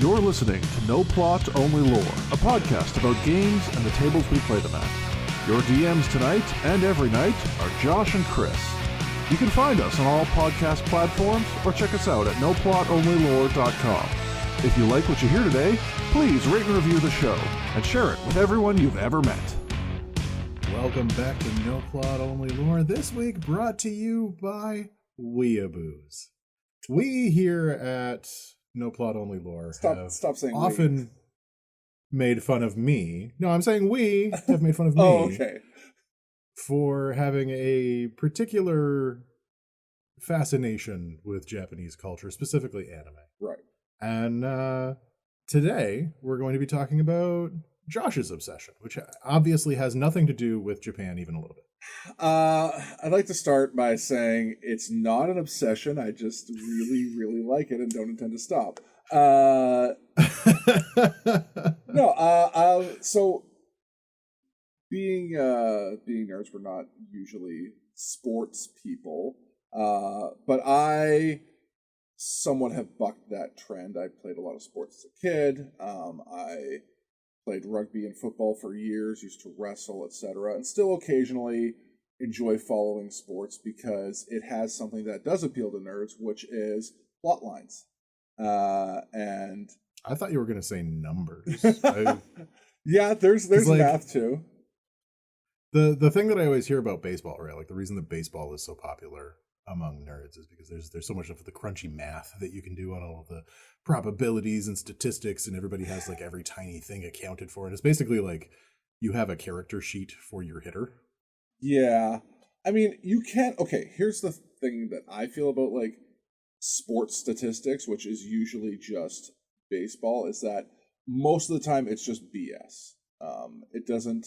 You're listening to No Plot, Only Lore, a podcast about games and the tables we play them at. Your DMs tonight and every night are Josh and Kris. You can find us on all podcast platforms or check us out at noplotonlylore.com. If you like what you hear today, please rate and review the show and share it with everyone you've ever met. Welcome back to No Plot Only Lore. This week brought to you by Weeaboos. We here at No Plot Only Lore Stop saying often made fun of me. No, I'm saying we have made fun of me okay. for having a particular fascination with Japanese culture, specifically anime. Right. And today we're going to be talking about Josh's obsession, which obviously has nothing to do with Japan even a little bit. I'd like to start by saying it's not an obsession. I just really, really like it and don't intend to stop. So being nerds, we're not usually sports people, but I somewhat have bucked that trend. I played a lot of sports as a kid. I played rugby and football for years, used to wrestle, etc., and still occasionally enjoy following sports because it has something that does appeal to nerds, which is plot lines. And I thought you were going to say numbers. Yeah, there's like, math too. The thing that I always hear about baseball, right? Like the reason that baseball is so popular among nerds is because there's so much of the crunchy math that you can do on all of the probabilities and statistics, and everybody has like every tiny thing accounted for. And it's basically like you have a character sheet for your hitter. Yeah. I mean, you can't... Okay, here's the thing that I feel about, like, sports statistics, which is usually just baseball, is that most of the time it's just BS. It doesn't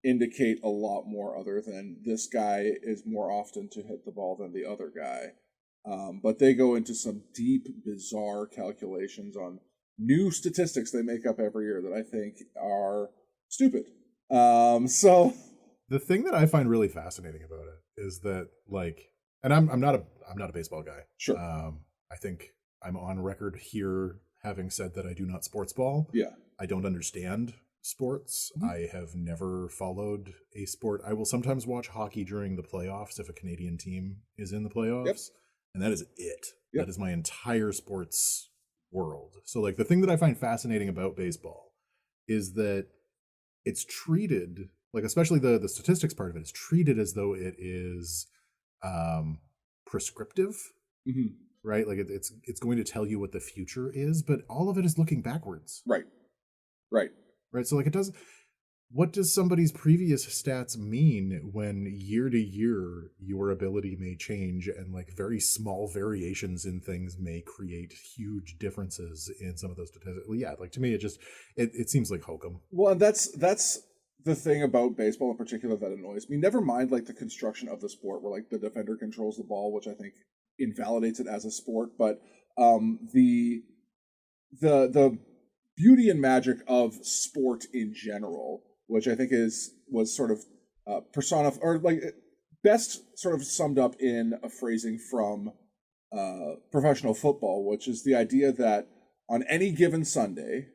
indicate a lot more other than this guy is more often to hit the ball than the other guy. But they go into some deep, bizarre calculations on new statistics they make up every year that I think are stupid. So... The thing that I find really fascinating about it is that, like, and I'm not a baseball guy. Sure. I think I'm on record here having said that I do not sports ball. Yeah. I don't understand sports. Mm-hmm. I have never followed a sport. I will sometimes watch hockey during the playoffs if a Canadian team is in the playoffs. Yep. And that is it. Yep. That is my entire sports world. So, like, the thing that I find fascinating about baseball is that it's treated... Like, especially the statistics part of it is treated as though it is prescriptive, mm-hmm. right? Like it's going to tell you what the future is, but all of it is looking backwards. Right. So like what does somebody's previous stats mean when year to year your ability may change and like very small variations in things may create huge differences in some of those statistics? Yeah, like to me it seems like hokum. Well, and that's the thing about baseball in particular that annoys me. Never mind like the construction of the sport where like the defender controls the ball, which I think invalidates it as a sport, but the beauty and magic of sport in general, which I think was sort of personified or like best sort of summed up in a phrasing from professional football, which is the idea that on any given Sunday,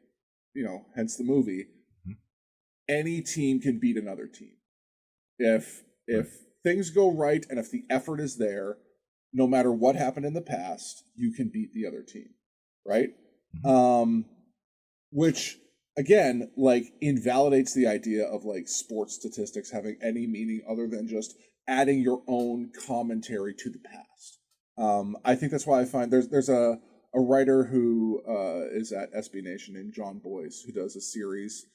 hence the movie, any team can beat another team. If things go right and if the effort is there, no matter what happened in the past, you can beat the other team, right? Mm-hmm. Which again, like invalidates the idea of like sports statistics having any meaning other than just adding your own commentary to the past. I think that's why I find there's a writer who is at SB Nation named John Boyce who does a series.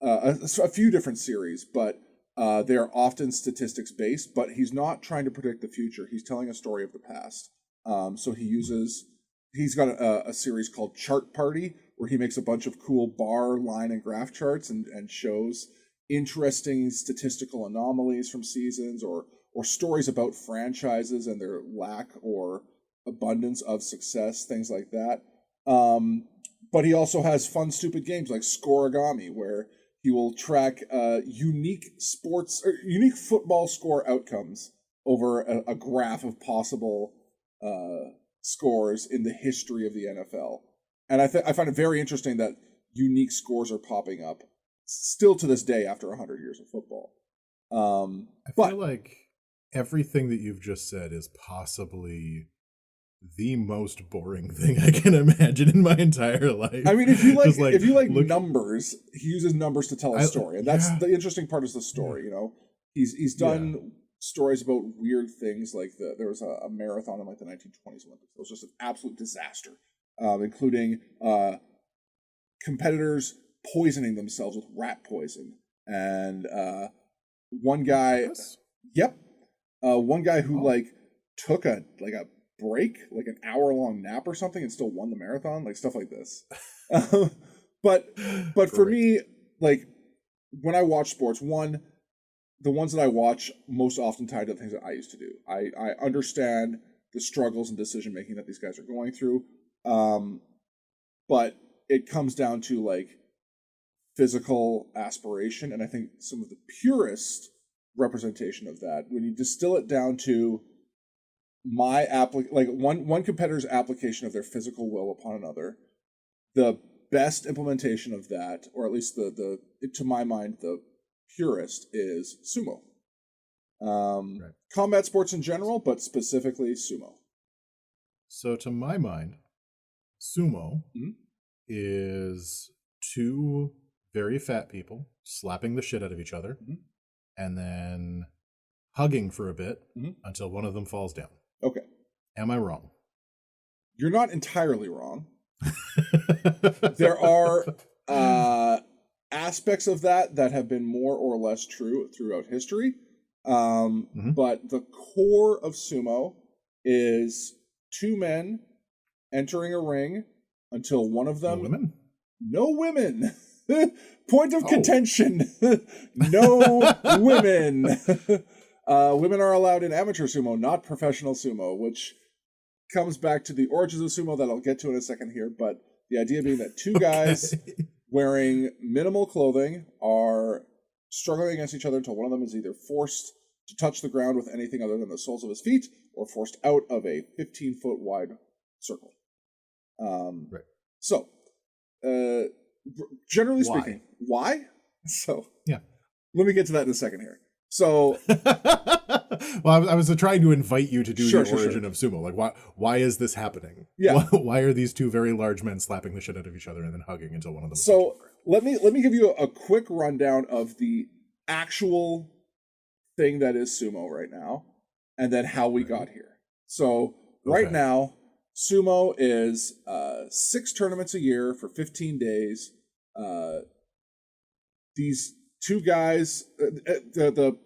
A few different series, but they are often statistics based, but he's not trying to predict the future. He's telling a story of the past. So he's got a series called Chart Party, where he makes a bunch of cool bar, line, and graph charts and shows interesting statistical anomalies from seasons or stories about franchises and their lack or abundance of success, things like that. But he also has fun, stupid games like Scoregami, where he will track unique football score outcomes over a graph of possible scores in the history of the NFL. And I find it very interesting that unique scores are popping up still to this day after 100 years of football. I feel like everything that you've just said is possibly the most boring thing I can imagine in my entire life. I mean, if you like numbers, he uses numbers to tell a story, and that's the interesting part is the story. You know, he's done stories about weird things like there was a marathon in like the 1920s Olympics. It was just an absolute disaster, including competitors poisoning themselves with rat poison, and one guy, one guy who like took a break, like an hour-long nap or something, and still won the marathon, like stuff like this. But for me, like when I watch sports, the ones that I watch most often tied to the things that I used to do. I understand the struggles and decision making that these guys are going through, but it comes down to like physical aspiration, and I think some of the purest representation of that, when you distill it down to one competitor's application of their physical will upon another, the best implementation of that, or at least the to my mind the purest, is sumo. Combat sports in general, but specifically sumo. So to my mind, sumo is two very fat people slapping the shit out of each other and then hugging for a bit until one of them falls down. Okay. Am I wrong? You're not entirely wrong. There are aspects of that have been more or less true throughout history. But the core of sumo is two men entering a ring until one of them... No women. Point of contention. No women. Women are allowed in amateur sumo, not professional sumo, which comes back to the origins of sumo that I'll get to in a second here. But the idea being that two guys wearing minimal clothing are struggling against each other until one of them is either forced to touch the ground with anything other than the soles of his feet or forced out of a 15-foot wide circle. So, generally speaking, why? So, let me get to that in a second here. So, well, I was trying to invite you to do the origin of sumo. Like, why is this happening? Yeah. Why are these two very large men slapping the shit out of each other and then hugging until one of them? So let me give you a quick rundown of the actual thing that is sumo right now, and then how we got here. So right now, sumo is 6 tournaments a year for 15 days. These two guys, the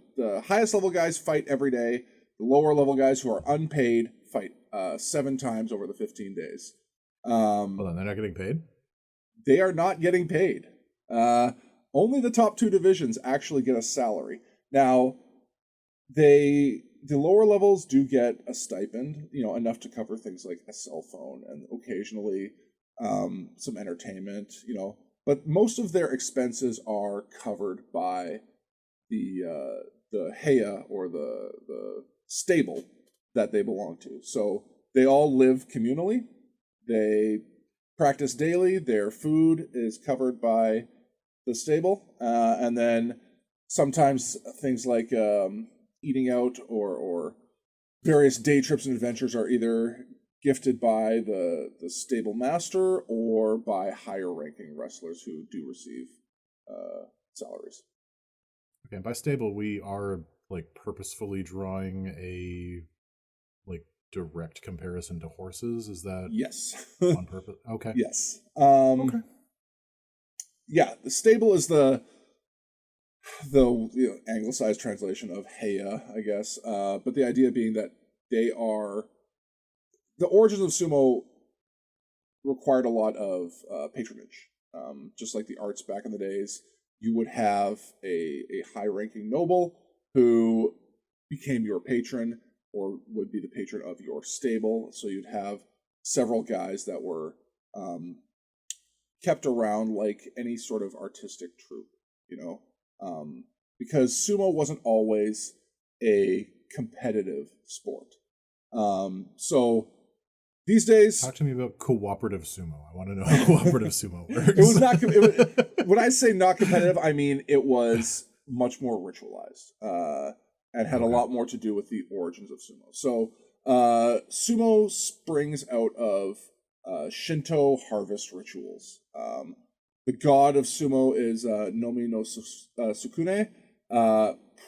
highest level guys fight every day. The lower level guys who are unpaid fight 7 times over the 15 days. Hold on, they're not getting paid? They are not getting paid. Only the top 2 divisions actually get a salary. Now, the lower levels do get a stipend, enough to cover things like a cell phone and occasionally some entertainment, but most of their expenses are covered by the heya, or the stable that they belong to. So they all live communally. They practice daily. Their food is covered by the stable, and then sometimes things like eating out or various day trips and adventures are either gifted by the stable master or by higher ranking wrestlers who do receive salaries. Okay, and by stable we are like purposefully drawing a like direct comparison to horses. Is that on purpose? Okay. Yes. Okay. Yeah, the stable is the anglicized translation of heya, I guess. But the idea being that they are the origins of sumo required a lot of patronage. Just like the arts back in the days, you would have a high-ranking noble who became your patron or would be the patron of your stable. So you'd have several guys that were kept around like any sort of artistic troupe, because sumo wasn't always a competitive sport. So These days, talk to me about cooperative sumo. I want to know how cooperative sumo works. It was not. When I say not competitive, I mean it was much more ritualized and had a lot more to do with the origins of sumo. So sumo springs out of Shinto harvest rituals. The god of sumo is Nomi no Sukune.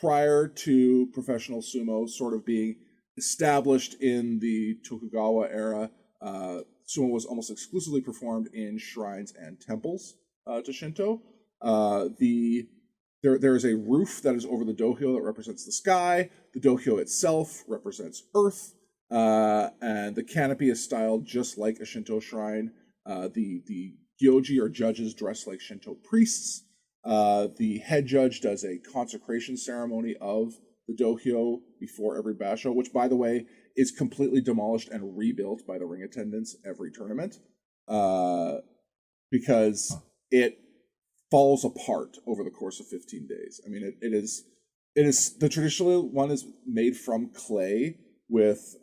Prior to professional sumo sort of being established in the Tokugawa era, sumo was almost exclusively performed in shrines and temples to Shinto. There is a roof that is over the dohyo that represents the sky. The dohyo itself represents earth, and the canopy is styled just like a Shinto shrine. The gyoji or judges dress like Shinto priests. The head judge does a consecration ceremony of the dohyo before every basho, which, by the way, is completely demolished and rebuilt by the ring attendants every tournament, because it falls apart over the course of 15 days. I mean, it is the traditional one is made from clay with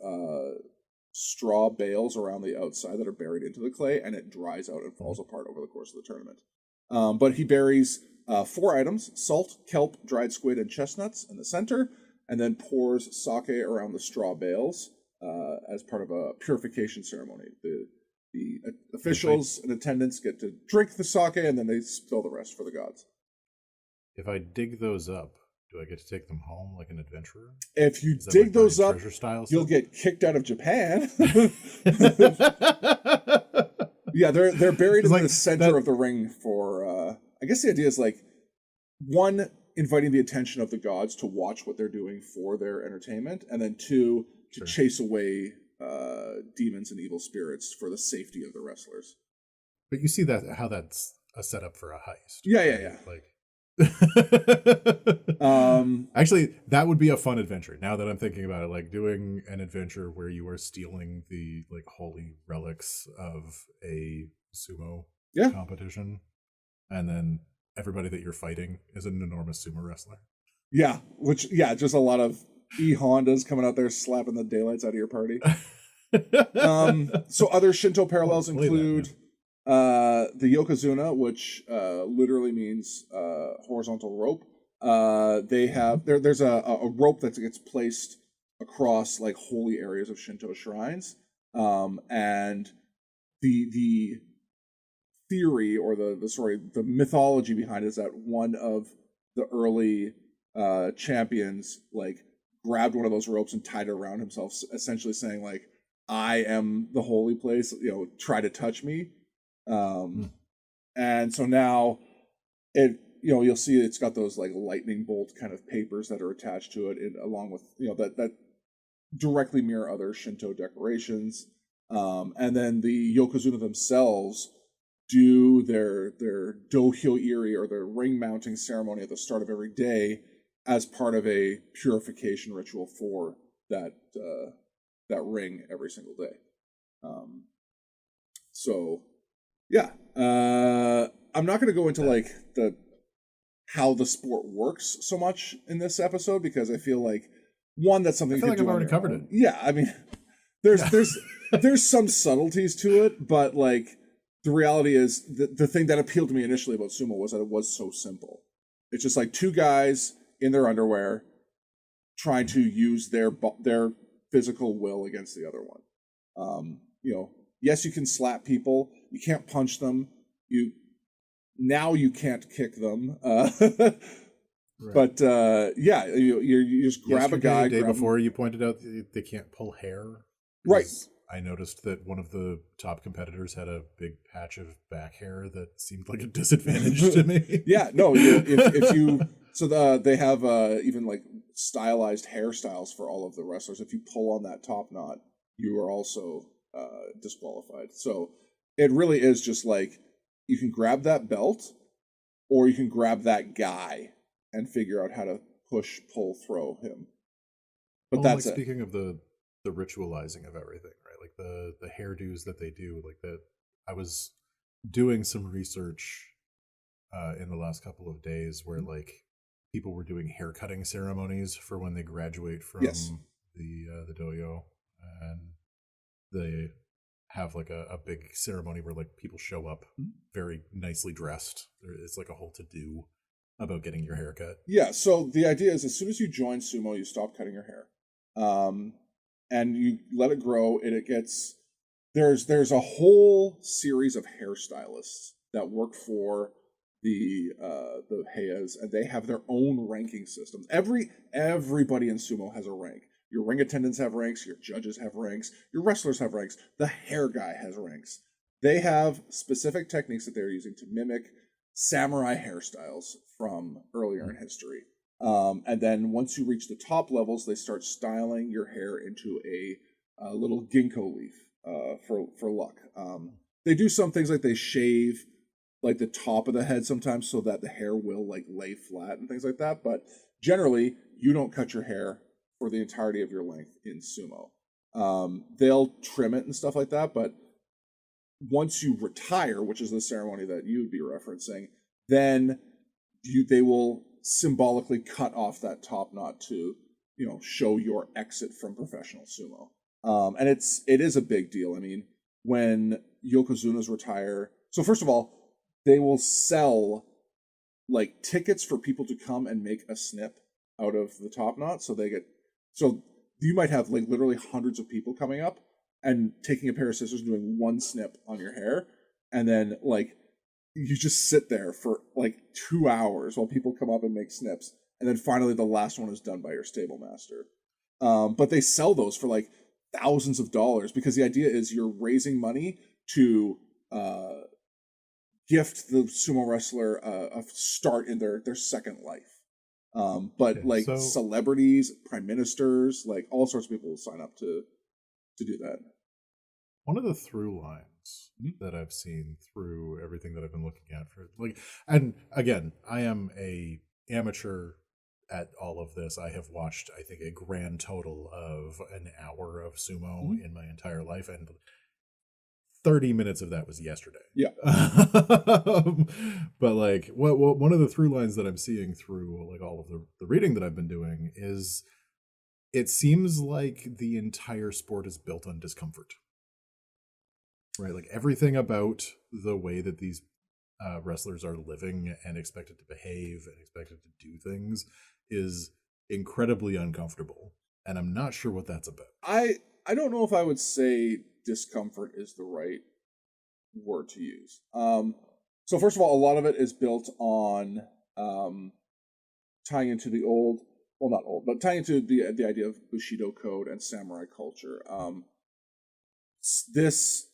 straw bales around the outside that are buried into the clay, and it dries out and falls apart over the course of the tournament. But he buries 4 items: salt, kelp, dried squid, and chestnuts in the center, and then pours sake around the straw bales as part of a purification ceremony. The officials and attendants get to drink the sake, and then they spill the rest for the gods. If I dig those up, do I get to take them home like an adventurer? If you dig those up, you'll set? Get kicked out of Japan. Yeah, they're buried in the center of the ring for, I guess the idea is like, one, inviting the attention of the gods to watch what they're doing for their entertainment, and then 2, to chase away demons and evil spirits for the safety of the wrestlers. But you see how that's a setup for a heist. Yeah. Like, actually, that would be a fun adventure. Now that I'm thinking about it, like doing an adventure where you are stealing the like holy relics of a sumo competition, and then everybody that you're fighting is an enormous sumo wrestler. Yeah, just a lot of Hondas coming out there slapping the daylights out of your party. So other Shinto parallels include the yokozuna, which literally means horizontal rope. They have there's a rope that gets placed across like holy areas of Shinto shrines, and the theory or the mythology behind it is that one of the early champions like grabbed one of those ropes and tied it around himself, essentially saying like, I am the holy place, try to touch me. And so now it, you'll see it's got those like lightning bolt kind of papers that are attached to it, along with, that directly mirror other Shinto decorations. And then the yokozuna themselves do their dohyo iri, or their ring mounting ceremony at the start of every day as part of a purification ritual for that ring every single day. I'm not going to go into like how the sport works so much in this episode, because I feel like that's something I feel like I've already covered it. Yeah, I mean, there's some subtleties to it, but like the reality is the thing that appealed to me initially about sumo was that it was so simple. It's just like 2 guys in their underwear trying to use their physical will against the other one. Yes, you can slap people. You can't punch them. You can't kick them. Right. But you just grab a guy. The day before, you pointed out they can't pull hair. Right. I noticed that one of the top competitors had a big patch of back hair that seemed like a disadvantage to me. Yeah, no. If you they have even like stylized hairstyles for all of the wrestlers. If you pull on that top knot, you are also disqualified. So it really is just like you can grab that belt, or you can grab that guy and figure out how to push, pull, throw him. But that's like, speaking of the ritualizing of everything, right? Like the hairdos that they do, like that. I was doing some research in the last couple of days where like people were doing haircutting ceremonies for when they graduate from the dojo, and have like a big ceremony where like people show up very nicely dressed. It's like a whole to-do about getting your hair cut. Yeah, so the idea is as soon as you join sumo, you stop cutting your hair. And you let it grow, and it gets there's a whole series of hairstylists that work for the heias, and they have their own ranking systems. Everybody in sumo has a rank. Your ring attendants have ranks, your judges have ranks, your wrestlers have ranks, the hair guy has ranks. They have specific techniques that they're using to mimic samurai hairstyles from earlier in history. And then once you reach the top levels, they start styling your hair into a little ginkgo leaf for luck. They do some things like they shave like the top of the head sometimes so that the hair will like lay flat and things like that. But generally, you don't cut your hair for the entirety of your length in sumo. They'll trim it and stuff like that, but once you retire, which is the ceremony that you would be referencing, then they will symbolically cut off that top knot to, show your exit from professional sumo. And it is a big deal. I mean, when yokozunas retire, so first of all, they will sell like tickets for people to come and make a snip out of the top knot. So you might have like literally hundreds of people coming up and taking a pair of scissors and doing one snip on your hair. And then like you just sit there for like 2 hours while people come up and make snips. And then finally the last one is done by your stable master. But they sell those for like thousands of dollars because the idea is you're raising money to gift the sumo wrestler a start in their second life. But okay, like celebrities, prime ministers, like all sorts of people will sign up to do that. One of the through lines that I've seen through everything that I've been looking at for like, and again, I am a amateur at all of this. I have watched, I think, a grand total of an hour of sumo in my entire life, and 30 minutes of that was yesterday. Yeah. But like one of the through lines that I'm seeing through like all of the reading that I've been doing is it seems like the entire sport is built on discomfort. Right? Like everything about the way that these wrestlers are living and expected to behave and expected to do things is incredibly uncomfortable. And I'm not sure what that's about. I don't know if I would say discomfort is the right word to use. So first of all, a lot of it is built on tying into the tying into the idea of Bushido code and samurai culture. This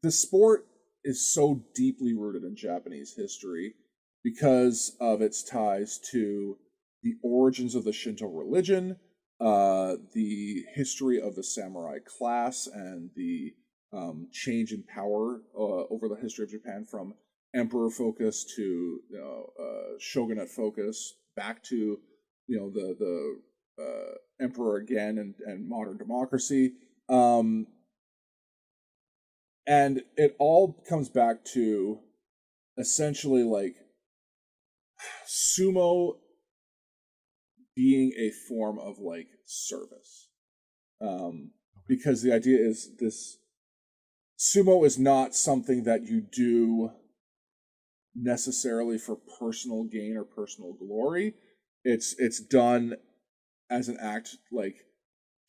sport is so deeply rooted in Japanese history because of its ties to the origins of the Shinto religion, the history of the samurai class, and the change in power over the history of Japan from emperor focus to shogunate focus back to the emperor again and modern democracy. And it all comes back to essentially like sumo being a form of like service. Because the idea is this sumo is not something that you do necessarily for personal gain or personal glory. It's done as an act like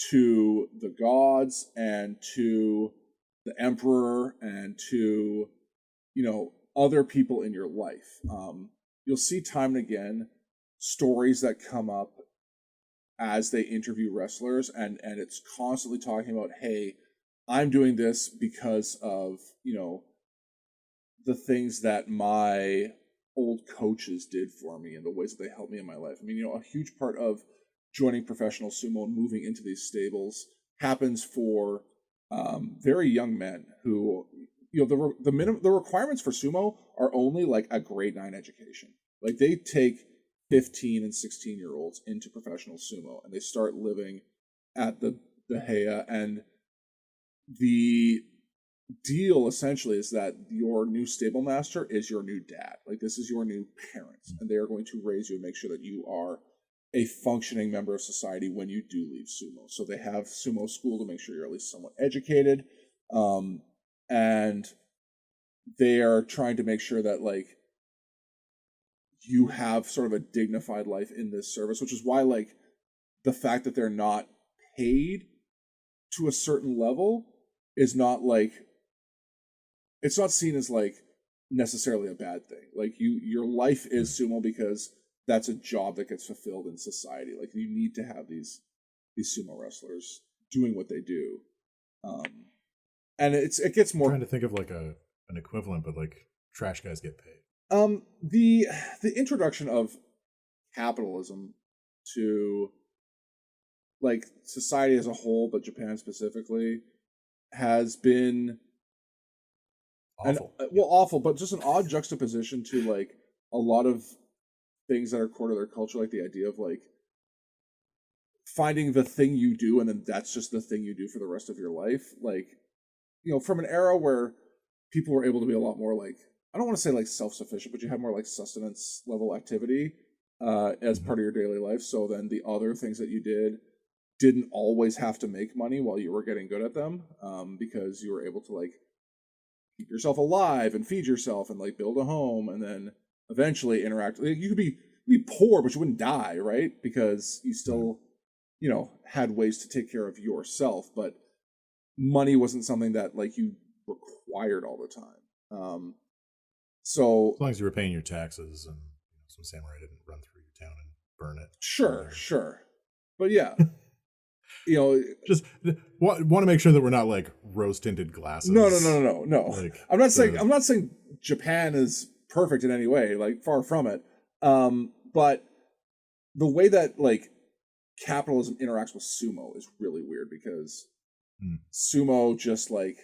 to the gods and to the emperor and to other people in your life. You'll see time and again stories that come up as they interview wrestlers, and it's constantly talking about, hey, I'm doing this because of the things that my old coaches did for me and the ways that they helped me in my life. I mean, a huge part of joining professional sumo and moving into these stables happens for very young men who, the requirements for sumo are only like a grade 9 education. Like they take 15 and 16-year-olds into professional sumo and they start living at the heia, and the deal essentially is that your new stable master is your new dad. Like this is your new parents, and they are going to raise you and make sure that you are a functioning member of society when you do leave sumo. So they have sumo school to make sure you're at least somewhat educated. And they are trying to make sure that like you have sort of a dignified life in this service, which is why like the fact that they're not paid to a certain level is not like, it's not seen as like necessarily a bad thing. Like your life is sumo because that's a job that gets fulfilled in society. Like you need to have these sumo wrestlers doing what they do. And it gets more. I'm trying to think of like an equivalent, but like trash guys get paid. The introduction of capitalism to like society as a whole, but Japan specifically, has been awful. Awful, but just an odd juxtaposition to like a lot of things that are core to their culture, like the idea of like finding the thing you do and then that's just the thing you do for the rest of your life. Like, you know, from an era where people were able to be a lot more like, I don't want to say like self-sufficient, but you have more like sustenance level activity as part of your daily life. So then the other things that you didn't always have to make money while you were getting good at them, because you were able to like keep yourself alive and feed yourself and like build a home and then eventually interact. Like, you could be poor, but you wouldn't die, right? Because you still, you know, had ways to take care of yourself, but money wasn't something that like you required all the time. So as long as you were paying your taxes and some samurai didn't run through your town and burn it. Sure. But yeah, you know, just want to make sure that we're not like rose tinted glasses. No. Like, I'm not saying Japan is perfect in any way, like far from it. But the way that like capitalism interacts with sumo is really weird because sumo just like,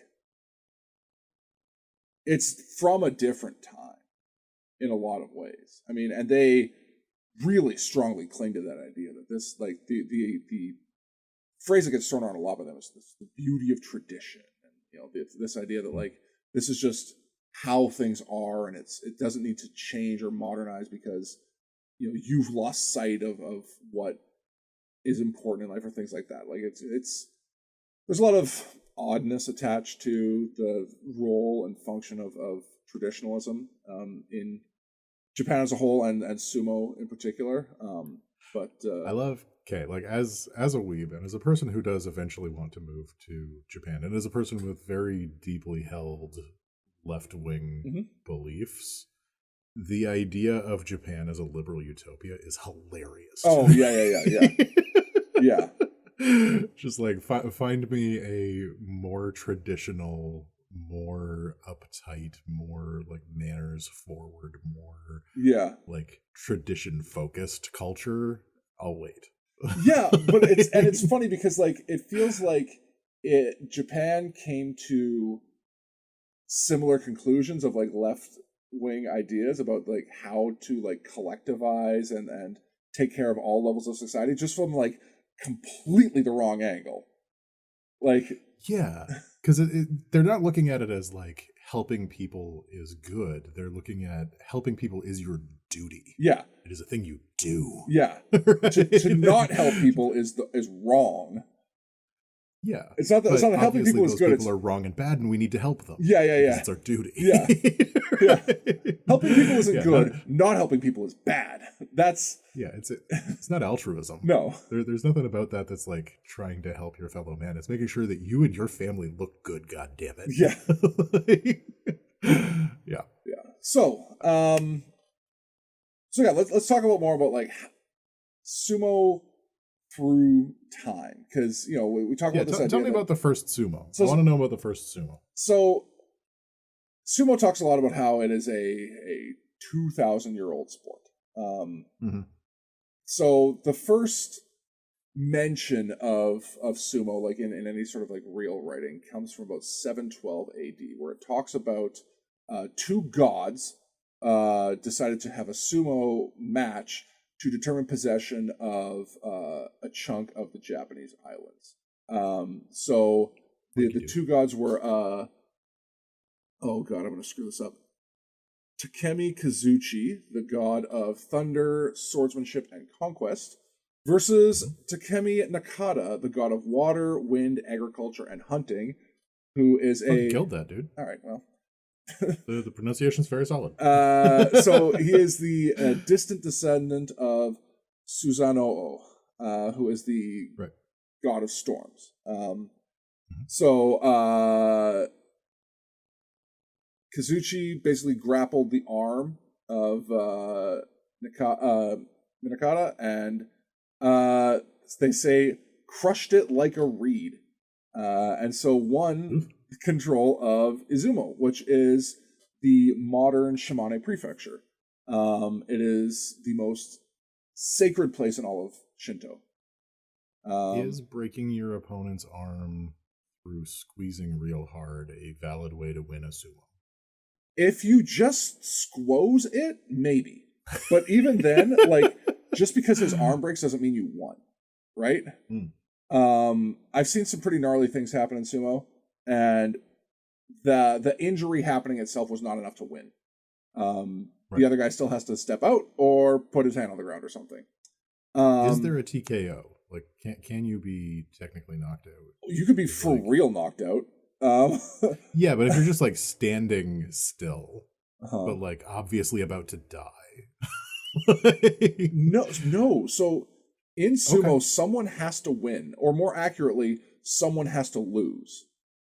it's from a different time in a lot of ways. I mean, and they really strongly cling to that idea that this, like the phrase that gets thrown around a lot by them is the beauty of tradition, and you know, this idea that like this is just how things are, and it doesn't need to change or modernize because you know you've lost sight of what is important in life or things like that. Like it's there's a lot of oddness attached to the role and function of traditionalism in Japan as a whole and sumo in particular. But I love like as a weeb and as a person who does eventually want to move to Japan and as a person with very deeply held left-wing beliefs, the idea of Japan as a liberal utopia is hilarious. Oh yeah. Just like find me a more traditional, more uptight, more like manners forward, more like tradition focused culture. I'll wait. Yeah, but it's funny because like it feels like Japan came to similar conclusions of like left wing ideas about like how to like collectivize and take care of all levels of society, just from like completely the wrong angle. Like, yeah, because they're not looking at it as like helping people is good. They're looking at helping people is your duty. Yeah, it is a thing you do. Yeah, right? to not help people is wrong. Yeah, it's not that helping people is good. People are wrong and bad, and we need to help them. Yeah. It's our duty. Yeah. Helping people isn't good. Not helping people is bad. That's it's not altruism. No, there's nothing about that that's like trying to help your fellow man. It's making sure that you and your family look good. God damn it. Yeah. Yeah. So yeah, let's talk more about like sumo through time, because you know we talk about this idea. Tell me about the first sumo. I want to know about the first sumo. So sumo talks a lot about how it is a 2,000-year-old sport. So the first mention of sumo, like in any sort of like real writing, comes from about 712 AD, where it talks about two gods decided to have a sumo match to determine possession of a chunk of the Japanese islands. So the two gods were oh god, I'm gonna screw this up. Takemi Kazuchi, the god of thunder, swordsmanship, and conquest, versus Takemi Nakata, the god of water, wind, agriculture, and hunting, who is a killed that dude. All right, well, the pronunciation's very solid. So he is the distant descendant of Susanoo, who is the god of storms. So Kazuchi basically grappled the arm of Minakata and they say crushed it like a reed. And so won control of Izumo, which is the modern Shimane prefecture. It is the most sacred place in all of Shinto. Is breaking your opponent's arm through squeezing real hard a valid way to win a sumo? If you just squoze it, maybe. But even then, like, just because his arm breaks doesn't mean you won, right? I've seen some pretty gnarly things happen in sumo, and the injury happening itself was not enough to win. The other guy still has to step out or put his hand on the ground or something. Is there a TKO? Like, can you be technically knocked out? You could be for real knocked out. Yeah, but if you're just like standing still, but like obviously about to die. No. So in sumo, someone has to win, or more accurately, someone has to lose.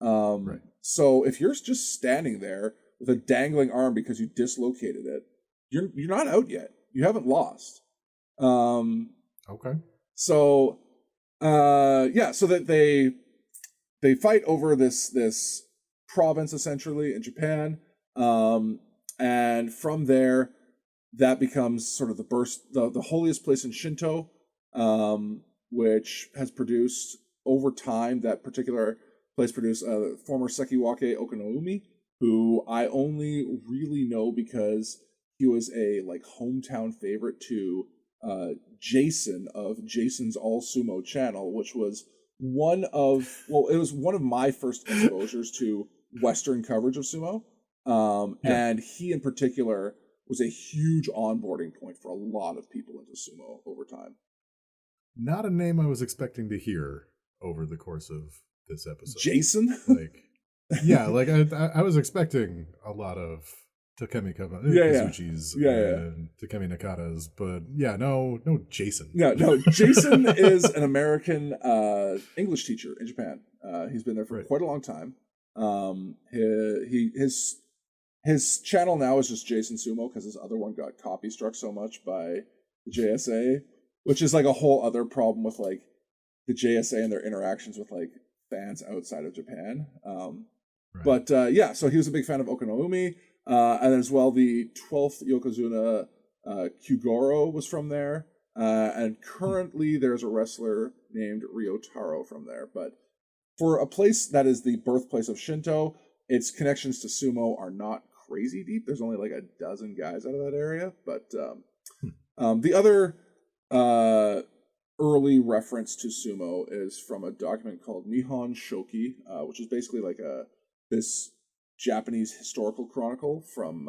So if you're just standing there with a dangling arm because you dislocated it, you're not out yet. You haven't lost. So so that they fight over this province essentially in Japan, and from there that becomes sort of the holiest place in Shinto, which has produced over time. That particular place produced former Sekiwake Okinoumi, who I only really know because he was a like hometown favorite to Jason of Jason's All Sumo channel, which was one of my first exposures to Western coverage of sumo. And he in particular was a huge onboarding point for a lot of people into sumo over time. Not a name I was expecting to hear over the course of this episode. Jason? I was expecting a lot of Takemi Kazuchi's and Takemi Nakata's, but no Jason. No, Jason is an American English teacher in Japan. He's been there for quite a long time. His channel now is just Jason Sumo because his other one got copy struck so much by the JSA, which is like a whole other problem with like the JSA and their interactions with like fans outside of Japan. So he was a big fan of Okinoumi. And as well, the 12th Yokozuna Kyugoro was from there. And currently there's a wrestler named Ryotaro from there. But for a place that is the birthplace of Shinto, its connections to sumo are not crazy deep. There's only like a dozen guys out of that area. But the other early reference to sumo is from a document called Nihon Shoki, which is basically like this Japanese historical chronicle from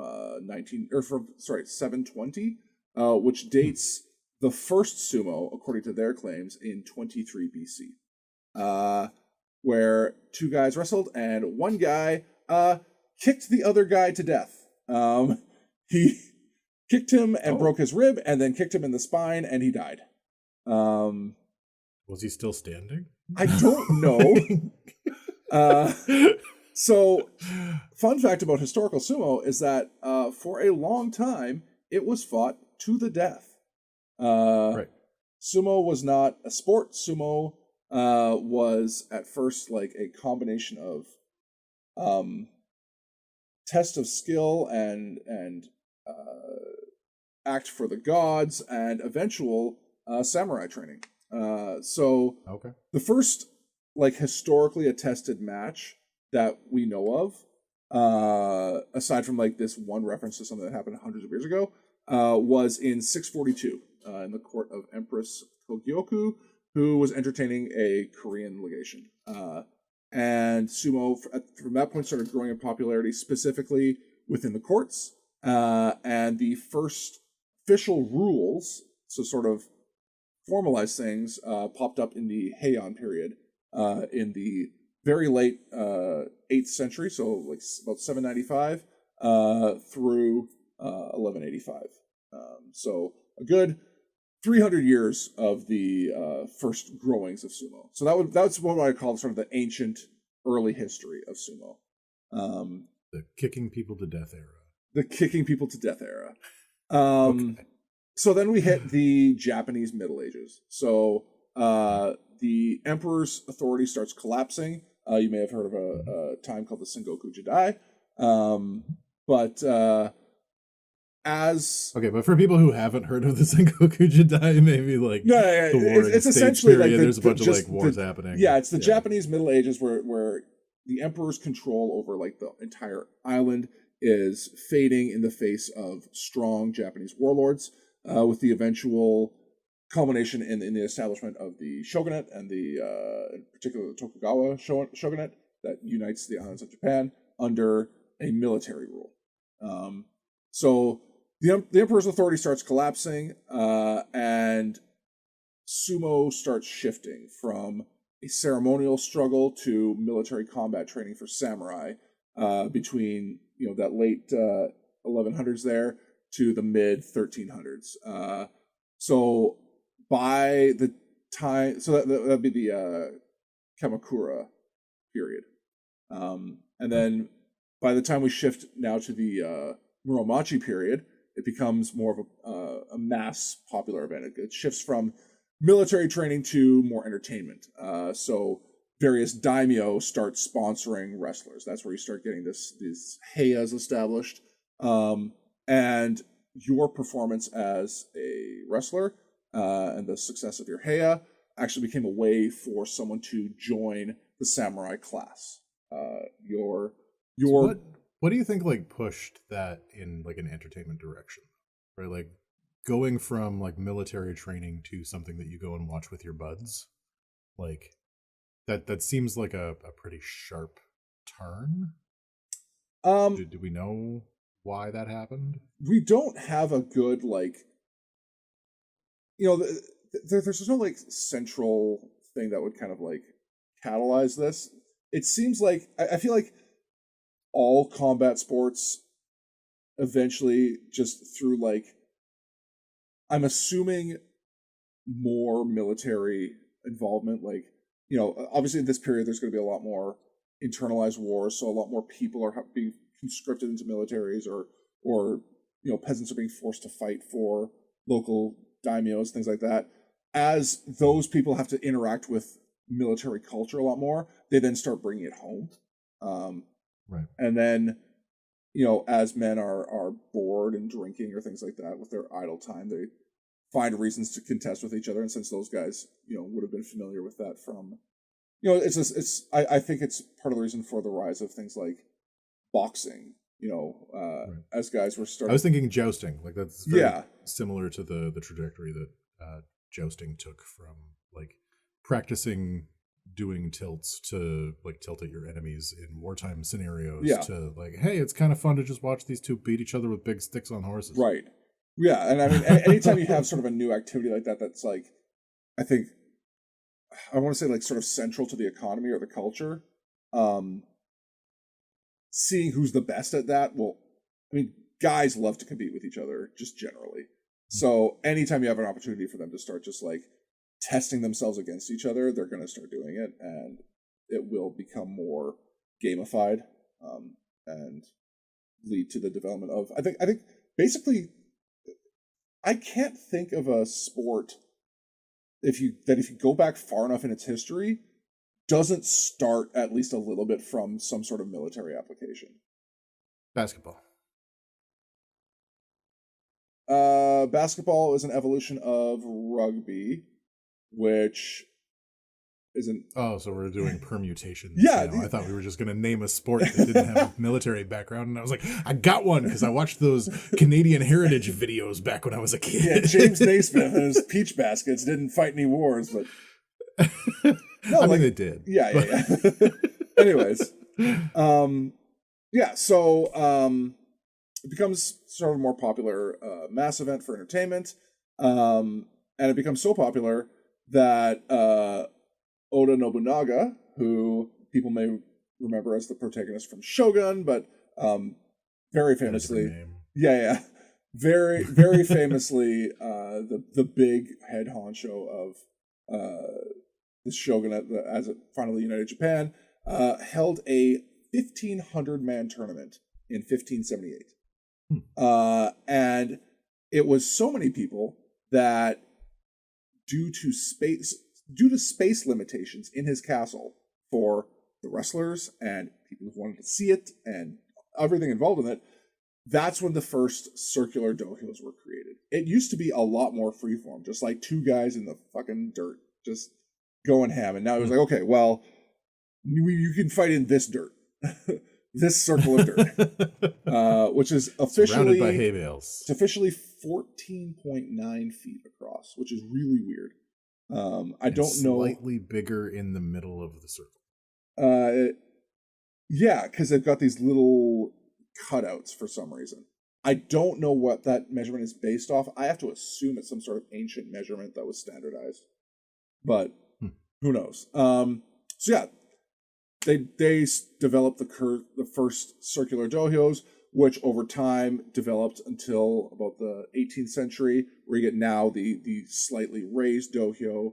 720, which dates the first sumo, according to their claims, in 23 BC, where two guys wrestled and one guy kicked the other guy to death. He kicked him and broke his rib, and then kicked him in the spine, and he died. Was he still standing? I don't know. So, fun fact about historical sumo is that for a long time, it was fought to the death. Sumo was not a sport. Sumo was at first like a combination of test of skill and act for the gods and eventual samurai training. The first like historically attested match that we know of, aside from like this one reference to something that happened hundreds of years ago, was in 642 in the court of Empress Kogyoku, who was entertaining a Korean legation. And sumo, from that point, started growing in popularity, specifically within the courts. And the first official rules, so sort of formalized things, popped up in the Heian period, in the very late 8th century, so like about 795 through 1185. So a good 300 years of the first growings of sumo. So that's what I call sort of the ancient early history of sumo. The kicking people to death era. The kicking people to death era. Okay. So then we hit the Japanese Middle Ages. So the emperor's authority starts collapsing. You may have heard of a time called the Sengoku Jidai. But for people who haven't heard of the Sengoku Jidai, maybe like the Warring it's States essentially period, like there's a bunch of like wars happening. Yeah, it's the Japanese Middle Ages where the emperor's control over like the entire island is fading in the face of strong Japanese warlords, with the eventual culmination in the establishment of the shogunate and in particular the Tokugawa shogunate that unites the islands of Japan under a military rule. So the emperor's authority starts collapsing, and sumo starts shifting from a ceremonial struggle to military combat training for samurai between that late 1100s there to the mid 1300s. So by the time, so that'd be the Kamakura period, and then by the time we shift now to the Muromachi period, it becomes more of a mass popular event. It shifts from military training to more entertainment. So various daimyo start sponsoring wrestlers. That's where you start getting these heiyas established. And your performance as a wrestler and the success of your heiya actually became a way for someone to join the samurai class. What do you think like pushed that in like an entertainment direction? Right, like going from like military training to something that you go and watch with your buds, like that seems like a pretty sharp turn. Do we know why that happened? We don't have a good there's no like central thing that would kind of like catalyze this. It seems like I feel like all combat sports eventually just through like, I'm assuming more military involvement, like, obviously in this period there's going to be a lot more internalized wars, so a lot more people are being conscripted into militaries, or peasants are being forced to fight for local daimyos, things like that. As those people have to interact with military culture a lot more, they then start bringing it home. Right. And then, as men are bored and drinking or things like that with their idle time, they find reasons to contest with each other. And since those guys, would have been familiar with that from, I think it's part of the reason for the rise of things like boxing, right. As guys were starting. I was thinking jousting, like that's very similar to the trajectory that jousting took from like practicing doing tilts to like tilt at your enemies in wartime scenarios to like, hey, it's kind of fun to just watch these two beat each other with big sticks on horses. Right. Yeah. And I mean, anytime you have sort of a new activity like that, that's like, I think, I want to say like sort of central to the economy or the culture, seeing who's the best at that. Well, I mean, guys love to compete with each other just generally. So anytime you have an opportunity for them to start just like testing themselves against each other, they're going to start doing it, and it will become more gamified, and lead to the development of, I think basically, I can't think of a sport if you go back far enough in its history doesn't start at least a little bit from some sort of military application. Basketball. Basketball is an evolution of rugby, which isn't. Oh, so we're doing permutations. Yeah, I thought we were just going to name a sport that didn't have a military background, and I was like, I got one because I watched those Canadian Heritage videos back when I was a kid. Yeah, James Naismith and his peach baskets didn't fight any wars, but no, I mean they did. Yeah. Anyways, so it becomes sort of a more popular mass event for entertainment, and it becomes so popular that Oda Nobunaga, who people may remember as the protagonist from Shogun, but very famously, very very famously, the big head honcho of the shogunate as it finally united Japan, held a 1,500-man tournament in 1578. And it was so many people that due to space limitations in his castle for the wrestlers and people who wanted to see it and everything involved in it, that's when the first circular dojos were created. It used to be a lot more freeform, just like two guys in the fucking dirt just going ham. And now it was like, okay, well, you can fight in this dirt. This circle of dirt, which is officially surrounded by hay bales. It's officially 14.9 feet across, which is really weird. I don't know. Slightly bigger in the middle of the circle. Yeah, because they've got these little cutouts for some reason. I don't know what that measurement is based off. I have to assume it's some sort of ancient measurement that was standardized, but who knows? So yeah. They developed the first circular dojos, which over time developed until about the 18th century, where you get now the slightly raised dohyo,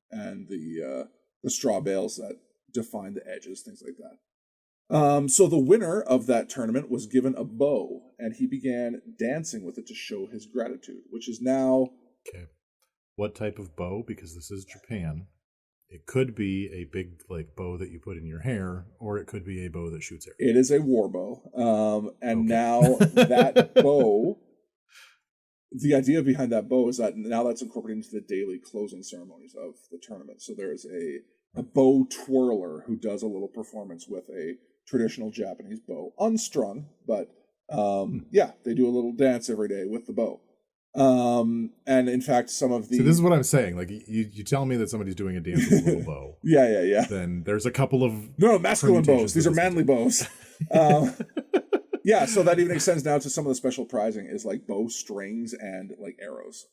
and the straw bales that define the edges, things like that. So the winner of that tournament was given a bow, and he began dancing with it to show his gratitude, which is now... Okay. What type of bow? Because this is Japan. It could be a big bow that you put in your hair, or it could be a bow that shoots arrows. It is a war bow. And now that bow, the idea behind that bow is that now that's incorporated into the daily closing ceremonies of the tournament. So there's a bow twirler who does a little performance with a traditional Japanese bow, unstrung, but they do a little dance every day with the bow. And in fact, some of the... So this is what I'm saying. Like, you tell me that somebody's doing a dance with a little bow. Yeah. Then there's a couple of... No, masculine bows. These are manly bows. Yeah, so that even extends now to some of the special prizing is like bow strings and like arrows.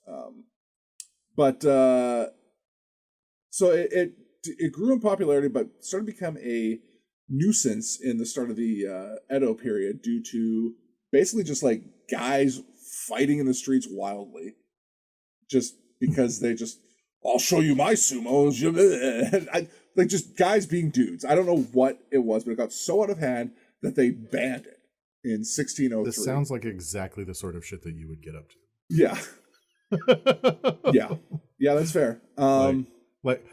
So it grew in popularity, but started to become a nuisance in the start of the Edo period due to basically just like guys fighting in the streets wildly, just because I'll show you my sumos. Like just guys being dudes. I don't know what it was, but it got so out of hand that they banned it in 1603. This sounds like exactly the sort of shit that you would get up to. Yeah. Yeah, that's fair.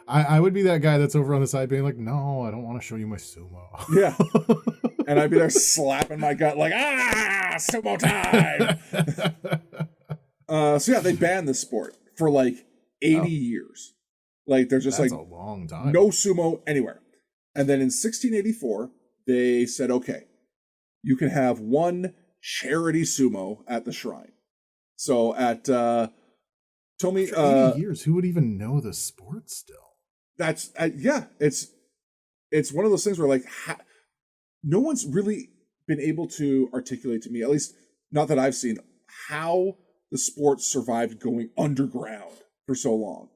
I would be that guy that's over on the side being like, no, I don't want to show you my sumo. Yeah. And I'd be there slapping my gut like, sumo time. So yeah, they banned this sport for like 80 years. Like they're just that's a long time. No sumo anywhere. And then in 1684, they said, okay, you can have one charity sumo at the shrine. So at Tomi... 80 years, who would even know the sport still? That's, it's one of those things where like... no one's really been able to articulate to me, at least not that I've seen, how the sport survived going underground for so long.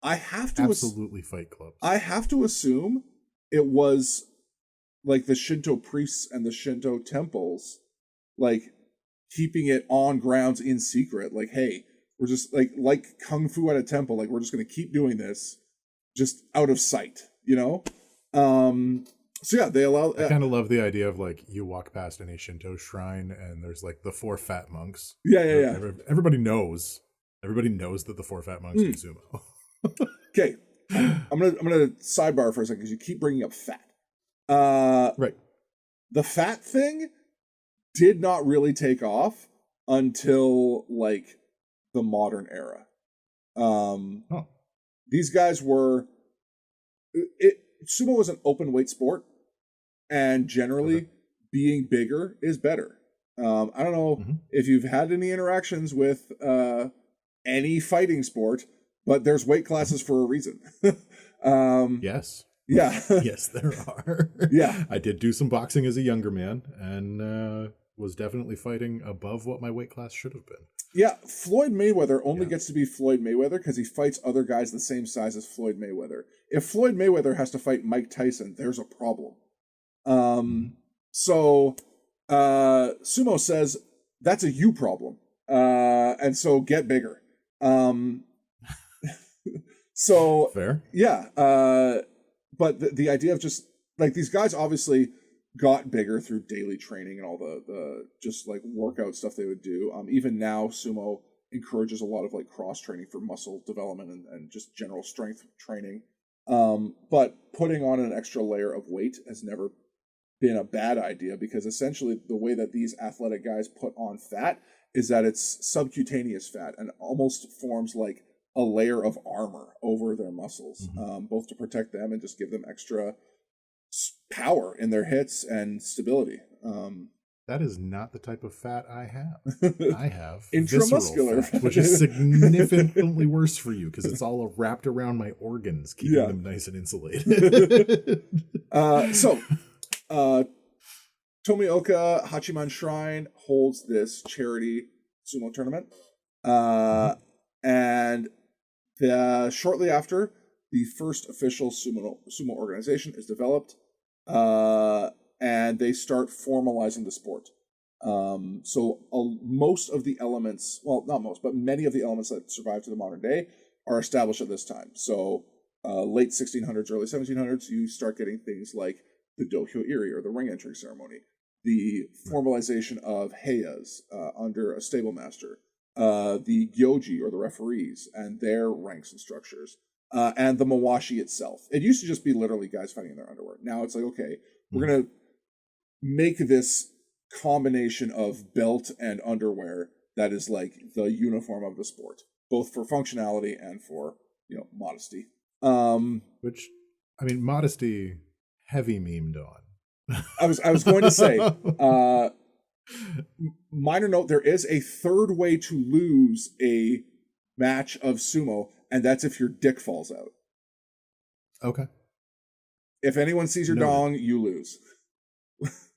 I have to absolutely Fight Club. I have to assume it was like the Shinto priests and the Shinto temples, like keeping it on grounds in secret. Like, hey, we're just like kung fu at a temple. Like, we're just going to keep doing this, just out of sight, you know. So yeah, they allow... I kind of love the idea of like you walk past any Shinto shrine and there's like the four fat monks. Yeah. Everybody knows that the four fat monks do sumo. Okay, I'm gonna sidebar for a second because you keep bringing up fat. Right. The fat thing did not really take off until like the modern era. These guys were... Sumo is an open weight sport, and generally being bigger is better. I don't know if you've had any interactions with any fighting sport, but there's weight classes for a reason. Yes. Yeah. Yes, there are. Yeah. I did do some boxing as a younger man and was definitely fighting above what my weight class should have been. Yeah, Floyd Mayweather only gets to be Floyd Mayweather because he fights other guys the same size as Floyd Mayweather. If Floyd Mayweather has to fight Mike Tyson, there's a problem. So Sumo says that's a you problem, and so get bigger. So fair, yeah. But the idea of just like these guys obviously got bigger through daily training and all the just like workout stuff they would do. Even now, sumo encourages a lot of like cross training for muscle development and just general strength training. But putting on an extra layer of weight has never been a bad idea, because essentially the way that these athletic guys put on fat is that it's subcutaneous fat and almost forms like a layer of armor over their muscles, both to protect them and just give them extra power in their hits and stability. That is not the type of fat I have. I have intramuscular fat, which is significantly worse for you because it's all wrapped around my organs, keeping them nice and insulated. So Tomioka Hachiman Shrine holds this charity sumo tournament, and shortly after, the first official sumo organization is developed, and they start formalizing the sport. So most of the elements, well, not most, but many of the elements that survive to the modern day are established at this time. So late 1600s, early 1700s, you start getting things like the dohyo iri, or the ring entry ceremony, the formalization of heiyas under a stable master, the gyoji, or the referees, and their ranks and structures, and the mawashi itself. It used to just be literally guys fighting in their underwear. Now it's like, okay, we're going to make this combination of belt and underwear that is like the uniform of the sport, both for functionality and for, modesty. Which, I mean, modesty, heavy memed on. I was going to say, minor note, there is a third way to lose a match of sumo, and that's if your dick falls out. Okay. If anyone sees your dong, you lose.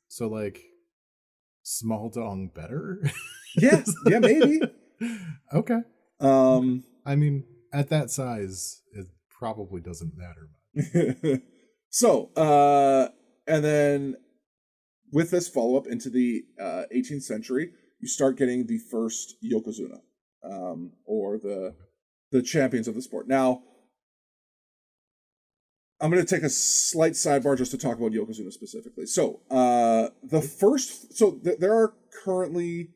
So, like, small dong better? Yeah, maybe. Okay. I mean, at that size, it probably doesn't matter much. So, and then with this follow-up into the 18th century, you start getting the first yokozuna, or the champions of the sport. Now, I'm going to take a slight sidebar just to talk about yokozuna specifically. So, there are currently,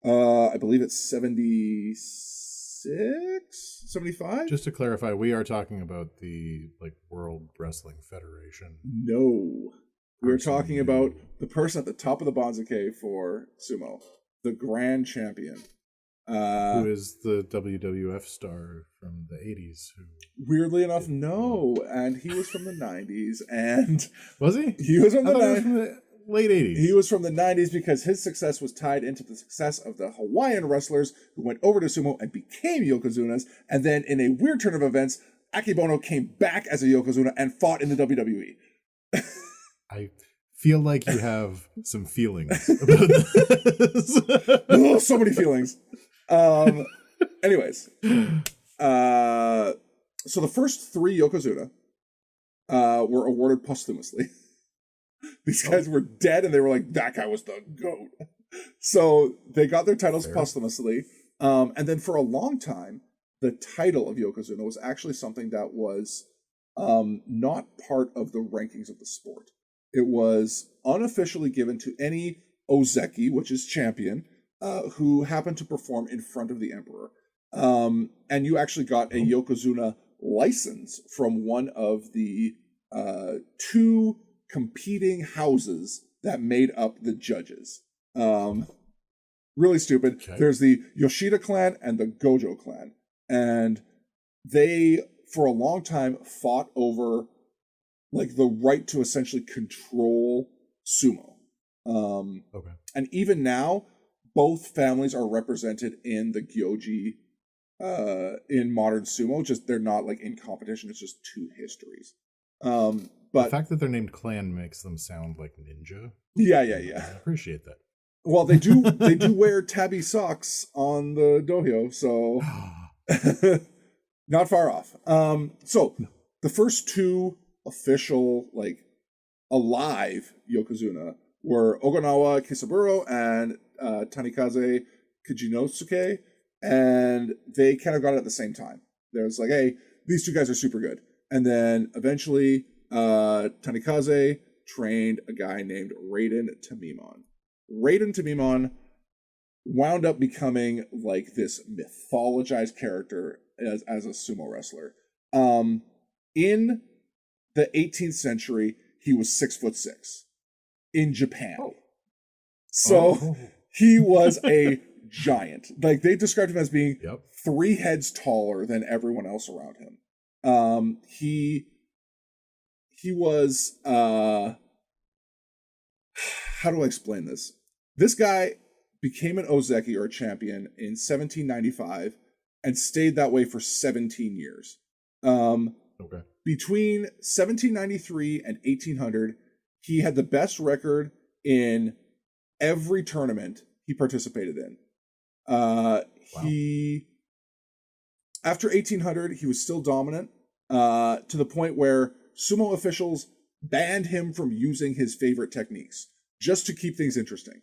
I believe it's 76, 75? Just to clarify, we are talking about the World Wrestling Federation. No. We're talking about the person at the top of the Banzuke for sumo, the grand champion. Who is the WWF star from the 80s? Weirdly enough, no. And he was from the 90s. And was he? He was from the 90s. From the late 80s. He was from the 90s because his success was tied into the success of the Hawaiian wrestlers who went over to sumo and became yokozunas. And then in a weird turn of events, Akebono came back as a yokozuna and fought in the WWE. I feel like you have some feelings about this. Oh, so many feelings. Anyways, so the first 3 yokozuna were awarded posthumously. These guys were dead, and they were like, that guy was the GOAT. So they got their titles posthumously. And then for a long time, the title of yokozuna was actually something that was not part of the rankings of the sport. It was unofficially given to any ozeki, which is champion, who happened to perform in front of the emperor. And you actually got a yokozuna license from one of the 2 competing houses that made up the judges. Really stupid. Okay. There's the Yoshida clan and the Gojo clan. And they, for a long time, fought over the right to essentially control sumo. Okay. And even now, both families are represented in the gyoji in modern sumo. Just they're not in competition. It's just 2 histories. But the fact that they're named clan makes them sound like ninja. Yeah. I appreciate that. Well, they do wear tabby socks on the dohyo, so not far off. So the first 2 official alive Yokozuna were Oganawa Kisaburo and Tanikaze Kijinosuke, and they kind of got it at the same time. There's like, hey, these two guys are super good. And then eventually Tanikaze trained a guy named Raiden Tamimon. Raiden Tamimon wound up becoming like this mythologized character as a sumo wrestler. In the 18th century, he was 6'6" in Japan. Oh. So he was a giant. Like, they described him as being 3 heads taller than everyone else around him. He was how do I explain this? This guy became an Ozeki, or a champion, in 1795 and stayed that way for 17 years. Between 1793 and 1800, he had the best record in every tournament he participated in. He, after 1800, he was still dominant, to the point where sumo officials banned him from using his favorite techniques just to keep things interesting.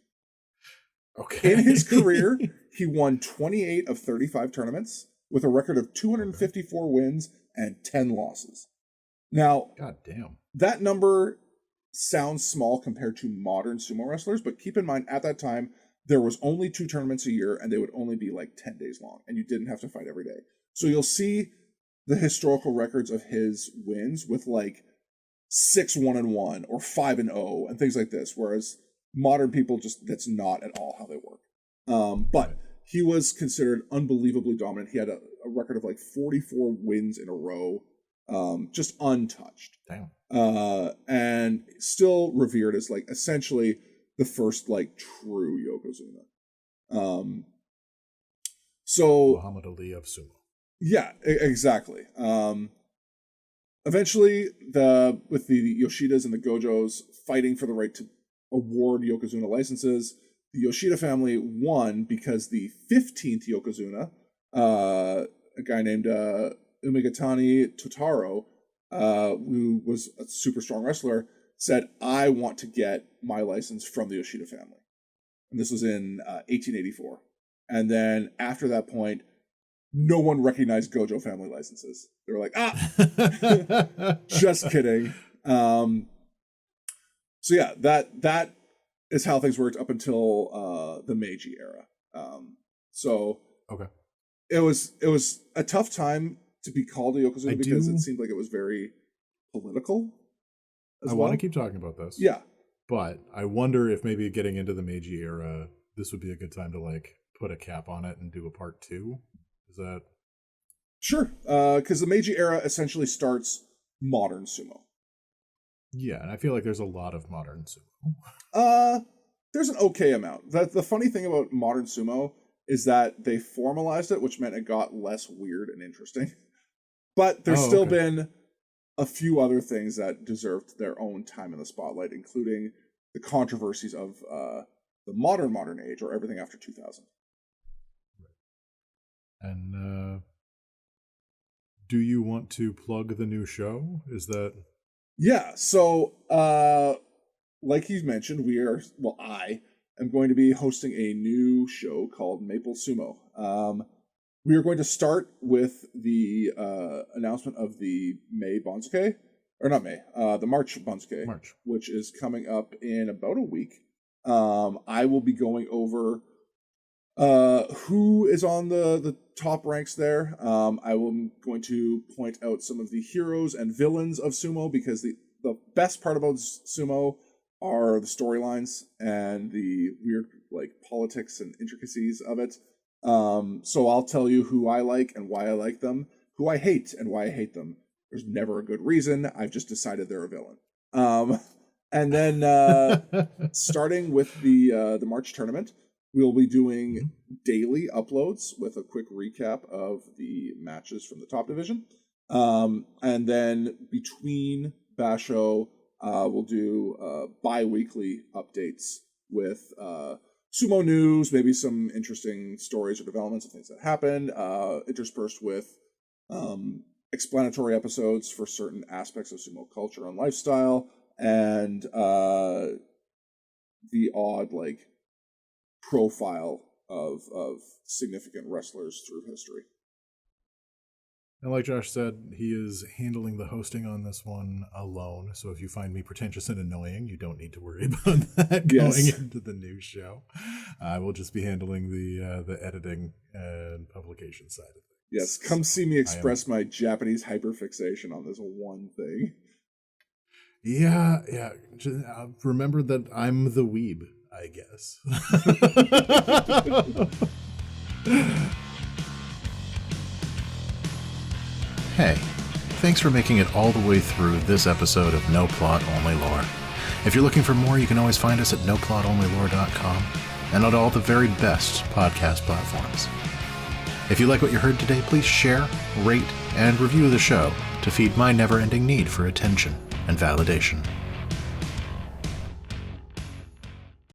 In his career, he won 28 of 35 tournaments with a record of 254 wins and 10 losses. Now, God damn, that number sounds small compared to modern sumo wrestlers, but keep in mind, at that time, there was only 2 tournaments a year, and they would only be like 10 days long, and you didn't have to fight every day. So you'll see the historical records of his wins with like 6-1-1 or 5-0 and things like this, whereas modern people, just, that's not at all how they work. But he was considered unbelievably dominant. He had a record of like 44 wins in a row, just untouched. Damn. And still revered as like essentially the first like true Yokozuna. So Muhammad Ali of sumo. Yeah, exactly. Eventually, with the Yoshidas and the Gojos fighting for the right to award Yokozuna licenses, the Yoshida family won because the 15th Yokozuna, a guy named Umegatani Totaro, who was a super strong wrestler, said, I want to get my license from the Yoshida family. And this was in 1884. And then after that point, no one recognized Gojo family licenses. They were like, just kidding. So yeah, that is how things worked up until the Meiji era. It was a tough time to be called a Yokozuna because it seemed like it was very political. I want to keep talking about this. Yeah. But I wonder if maybe getting into the Meiji era, this would be a good time to like put a cap on it and do a part 2. Is that... Sure, because the Meiji era essentially starts modern sumo. Yeah, and I feel like there's a lot of modern sumo. There's an okay amount. The funny thing about modern sumo is that they formalized it, which meant it got less weird and interesting. But there's still been a few other things that deserved their own time in the spotlight, including the controversies of the modern age, or everything after 2000. And do you want to plug the new show? Is that... Yeah, so like you mentioned, I am going to be hosting a new show called Maple Sumo. We are going to start with the announcement of the May Banzuke, or not May, the March Banzuke, which is coming up in about a week. I will be going over who is on the top ranks there. I am going to point out some of the heroes and villains of sumo, because the best part about sumo are the storylines and the weird like politics and intricacies of it. So I'll tell you who I like and why I like them, who I hate and why I hate them. There's never a good reason. I've just decided they're a villain. And then starting with the March tournament, we'll be doing daily uploads with a quick recap of the matches from the top division. And then between Basho, we'll do bi-weekly updates with sumo news, maybe some interesting stories or developments of things that happened, interspersed with explanatory episodes for certain aspects of sumo culture and lifestyle, and the odd like profile of significant wrestlers through history. And like Josh said, he is handling the hosting on this one alone. So if you find me pretentious and annoying, you don't need to worry about that going into the new show. I will just be handling the editing and publication side of things. Yes, come see me express my Japanese hyperfixation on this one thing. Yeah. Just, remember that I'm the weeb, I guess. Hey, thanks for making it all the way through this episode of No Plot, Only Lore. If you're looking for more, you can always find us at noplotonlylore.com and on all the very best podcast platforms. If you like what you heard today, please share, rate, and review the show to feed my never-ending need for attention and validation.